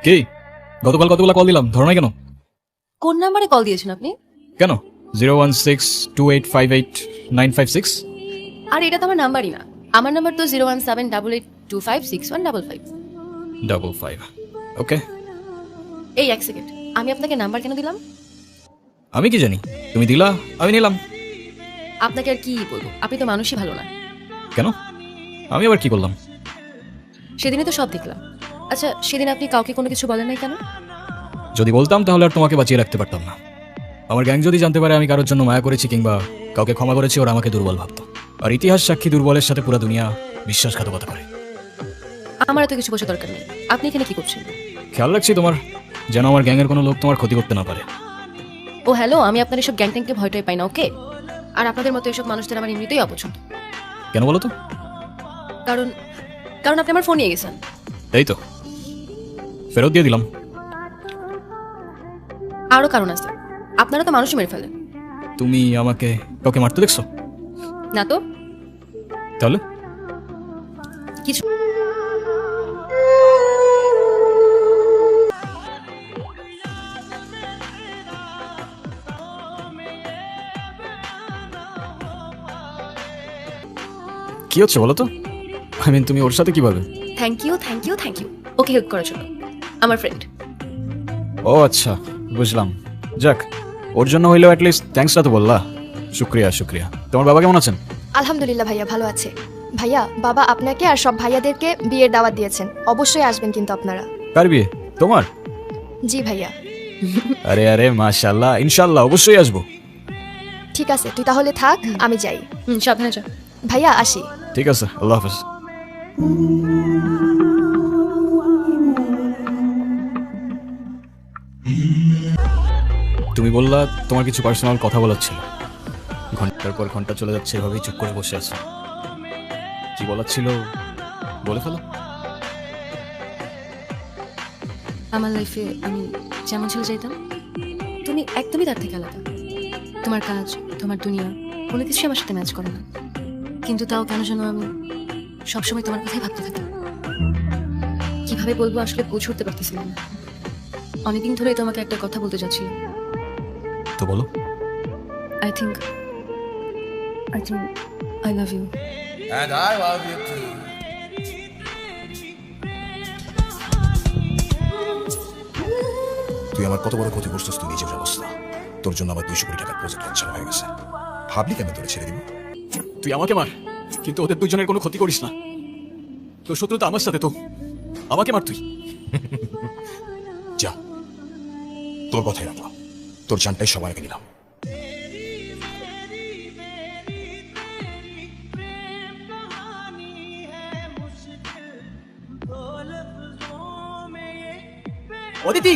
কি গতকাল কতগুলো কল দিলাম, ধরো নাই কেন? কোন নাম্বারে কল দিয়েছেন আপনি? কেন 01628589556? আর এটা তো আমার নাম্বারই না। আমার নাম্বার তো 01788256155। 55 ওকে। এই এক সেকেন্ড, আমি আপনাকে নাম্বার কেন দিলাম? আমি কি জানি, তুমি দিলা আমি নিলাম। আপনাকে আর কি বলবো, আপনি তো মানুষই ভালো না। কেন? আমি আবার কি করলাম? সেদিনই তো সব দেখলাম। আচ্ছা, সেদিন আপনি কাউকে কোনো কিছু বলেন নাই কেন? যদি বলতাম তাহলে আর তোমাকে বাঁচিয়ে রাখতে পারতাম না। আমার গ্যাং যদি জানতে পারে আমি কারোর জন্য মায়া করেছি কিংবা কাউকে ক্ষমা করেছি, ওরা আমাকে দুর্বল ভাবতো। আর ইতিহাস সাক্ষী, দুর্বলের সাথে পুরো দুনিয়া বিশ্বাসঘাতকতা করে। আমার এত কিছু বোঝা দরকার নেই। আপনি এখানে কি করছেন? খেয়াল রাখছি তোমার, যেন আমার গ্যাংয়ের কোনো লোক তোমার ক্ষতি করতে না পারে। ও হ্যালো, আমি আপনার এসব গ্যাং ট্যাংকে ভয়টাই পাই না, ওকে? আর আপনাদের মতো এসব মানুষদের আমার এমনিতেই অপছন্দ। কেন বলো তো? কারণ কারণ আপনি আমার ফোন নিয়ে গেছেন। এই তো ফেরত দিয়ে দিলাম। আরও কারণ আছে, আপনারা তো মানুষই মেরে ফেলেন। তুমি আমাকে কাউকে মারতে দেখছো? না তো। তাহলে কিছু কি হচ্ছে বলো তো? তুমি ওর সাথে কিভাবে? Thank you thank you thank you okay help করার জন্য। আমার ফ্রেন্ড। ও আচ্ছা, বুঝলাম। যাক, ওর জন্য হইলেও অ্যাটলিস্ট থ্যাঙ্কসটা তো বললা। শুক্রিয়া শুক্রিয়া। তোমার বাবা কেমন আছেন? আলহামদুলিল্লাহ ভাইয়া, ভালো আছে। ভাইয়া, বাবা আপনাকে আর সব ভাইয়াদেরকে বিয়ের দাওয়াত দিয়েছেন, অবশ্যই আসবেন কিন্তু আপনারা। কার বিয়ে? তোমার? জি ভাইয়া। আরে আরে মাশাআল্লাহ, ইনশাআল্লাহ অবশ্যই আসবো। ঠিক আছে, তুই তাহলে থাক, আমি যাই। সাবধানে যা। ভাইয়া আসি। ঠিক আছে, আল্লাহ হাফেজ। তুমি বললা তোমার কিছু পার্সোনাল কথা বলার ছিল। ঘন্টার পর ঘন্টা চলে যাচ্ছে, এভাবেই চুপ করে বসে আছো। কি বলার ছিল বলে ফেলো। আমার লাইফে আমি যেমন ছিল চাইতাম, তুমি একদমই তার থেকে আলাদা। তোমার কাজ, তোমার দুনিয়া, কোনো কিছু আমার সাথে ম্যাচ করে না। কিন্তু তাও কেন যেন আমি সবসময় তোমার কথাই ভাবতে থাকি। কিভাবে বলবো আসলে বুঝে উঠতে পারতেছিলাম না। অনেকদিন ধরেই তোমাকে একটা কথা বলতে যাচ্ছিলাম। তো বলো। I think I love you. And I love you too. তুই আমার কত বড় ক্ষতি করছিস তুই নিজের অবস্থা। তোর জন্য আমার 200 কোটি টাকার প্রজেক্ট ক্যান্সেল হয়ে গেছে। ভাবলি কেন তোরে ছেড়ে দিব? তুই আমাকে মার, কিন্তু ওদের দুজনের কোনো ক্ষতি করিস না। তোর শত্রুতা আমার সাথে, তো আমাকে মার তুই। যা, তোর কথাই রাখলাম। তোর জানটাই সবার আগে নিলাম। অদিতি